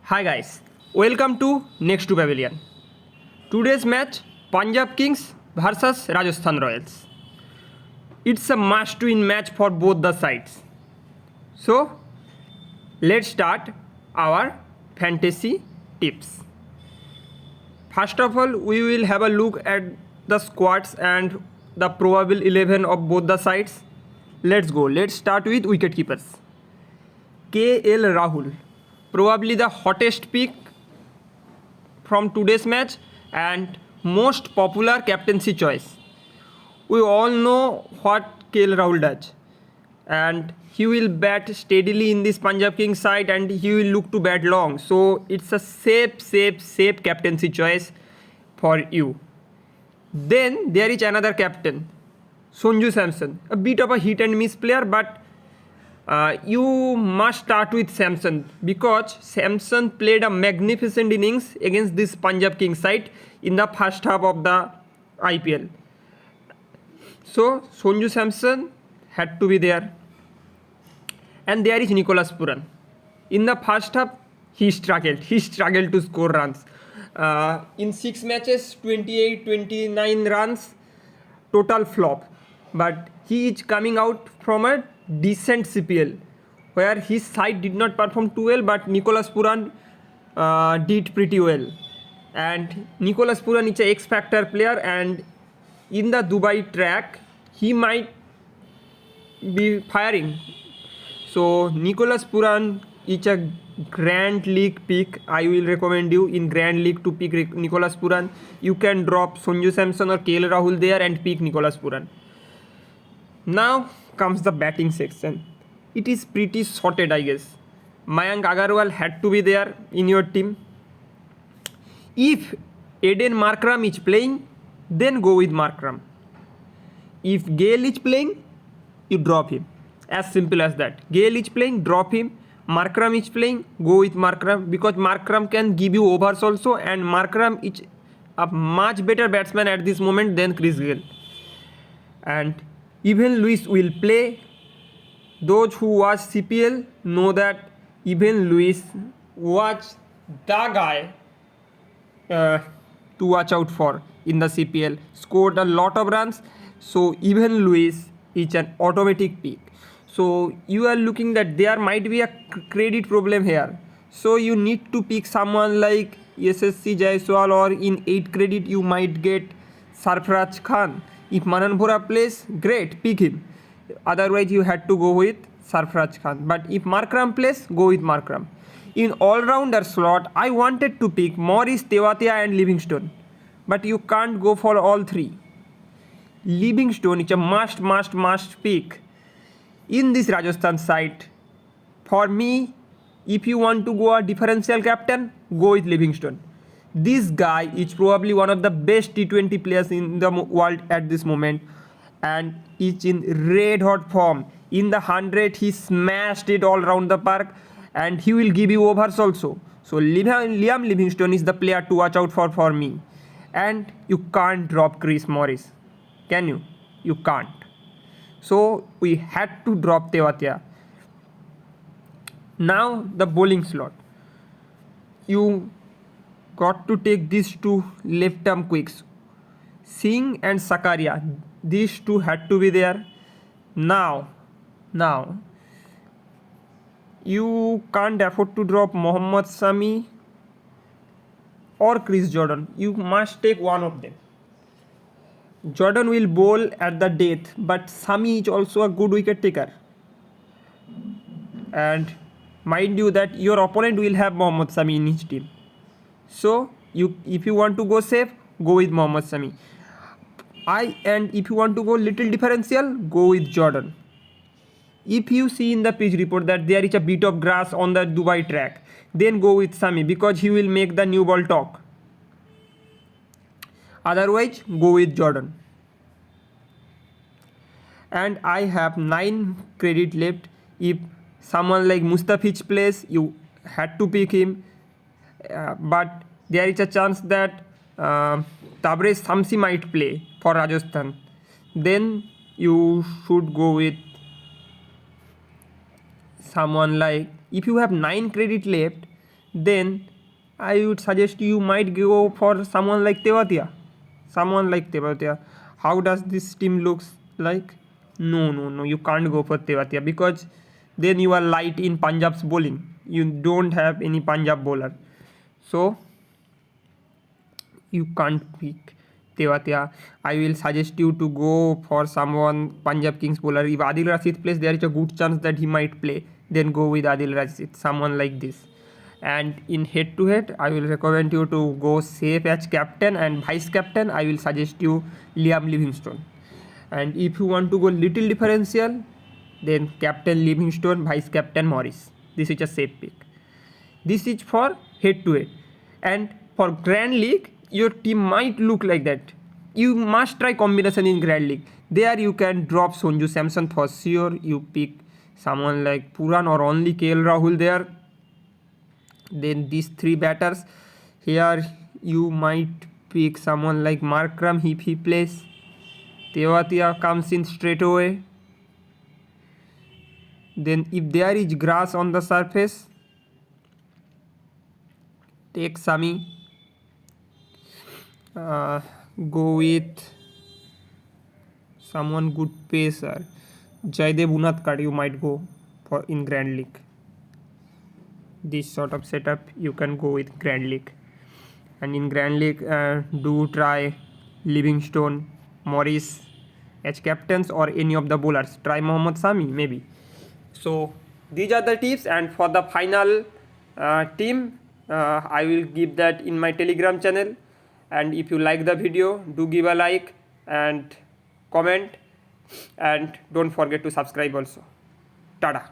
Hi guys, welcome to Next to Pavilion. Today's match Punjab Kings versus Rajasthan Royals. It's a must-win match for both the sides. So let's start our fantasy tips. First of all, we will have a look at the squads and the probable 11 of both the sides. Let's go. Let's start with wicket keepers. KL Rahul, probably the hottest pick from today's match and most popular captaincy choice. We all know what KL Rahul does, and he will bat steadily in this Punjab Kings side and he will look to bat long. So it's a safe captaincy choice for you. Then there is another captain, Sanju Samson, a bit of a hit and miss player, but you must start with Samson because Samson played a magnificent innings against this Punjab Kings side in the first half of the IPL. So Sanju Samson had to be there. And there is Nicholas Puran. In the first half, he struggled to score runs. In 6 matches, 29 runs, total flop. But he is coming out from a decent CPL where his side did not perform too well, but Nicholas Puran did pretty well. And Nicholas Puran is an X-Factor player, and in the Dubai track, he might be firing. So Nicholas Puran is a Grand League pick. I will recommend you in Grand League to pick Nicholas Puran. You can drop Sanju Samson or KL Rahul there and pick Nicholas Puran. Now comes the batting section. It is pretty sorted, I guess. Mayank Agarwal had to be there in your team. If Aiden Markram is playing, then go with Markram. If Gale is playing, you drop him. As simple as that. Gale is playing, drop him. Markram is playing, go with Markram because Markram can give you overs also, and Markram is a much better batsman at this moment than Chris Gale. And Evan Lewis will play. Those who watch CPL know that Evan Lewis was the guy to watch out for in the CPL. Scored a lot of runs. So Evan Lewis is an automatic pick. So you are looking that there might be a credit problem here. So you need to pick someone like SSC Jaiswal, or in 8 credit you might get Sarfraz Khan. If Manan Bora plays, great, pick him. Otherwise you had to go with Sarfraz Khan. But if Markram plays, go with Markram. In all-rounder slot, I wanted to pick Morris, Tewatia and Livingstone. But you can't go for all 3. Livingstone is a must pick in this Rajasthan side. For me, if you want to go a differential captain, go with Livingstone. This guy is probably one of the best T20 players in the world at this moment and is in red hot form. In the 100, he smashed it all around the park and he will give you overs also. So Liam Livingstone is the player to watch out for me. And you can't drop Chris Morris. Can you? You can't. So we had to drop Tewatia. Now the bowling slot. You got to take these 2 left-arm quicks. Singh and Sakaria. These 2 had to be there. Now you can't afford to drop Mohammad Sami or Chris Jordan. You must take one of them. Jordan will bowl at the death, but Sami is also a good wicket taker. And mind you that your opponent will have Mohammad Sami in his team. So if you want to go safe, go with Mohammad Sami. And if you want to go little differential, go with Jordan. If you see in the pitch report that there is a bit of grass on the Dubai track, then go with Sami because he will make the new ball talk. Otherwise, go with Jordan. And I have 9 credit left. If someone like Mustafiz plays, you had to pick him. But there is a chance that Tabrez Shamsi might play for Rajasthan. Then you should go with someone like, if you have 9 credit left, then I would suggest you might go for someone like Tewatia. Someone like Tewatia. How does this team looks like? No, you can't go for Tewatia because then you are light in Punjab's bowling. You don't have any Punjab bowler, so you can't pick Tewatia. I will suggest you to go for someone Punjab Kings bowler. If Adil Rashid plays, there is a good chance that he might play. Then go with Adil Rashid, someone like this. And in head to head, I will recommend you to go safe as captain, and vice captain I will suggest you Liam Livingstone. And if you want to go little differential, then captain Livingstone, vice captain Morris. This is a safe pick. This is for head to head. And for Grand League, your team might look like that. You must try combination in Grand League. There you can drop Sanju Samson for sure. You pick someone like Puran or only KL Rahul there. Then these three batters. Here you might pick someone like Markram if he plays. Tewatia comes in straight away. Then if there is grass on the surface, take Sami. Go with someone good pacer. Jaidev Unadkat you might go for in Grand League. This sort of setup you can go with Grand League. And in Grand League, do try Livingstone, Morris as captains, or any of the bowlers. Try Mohammad Sami maybe. So these are the tips, and for the final team, I will give that in my Telegram channel. And if you like the video, do give a like and comment, and don't forget to subscribe also. Tada.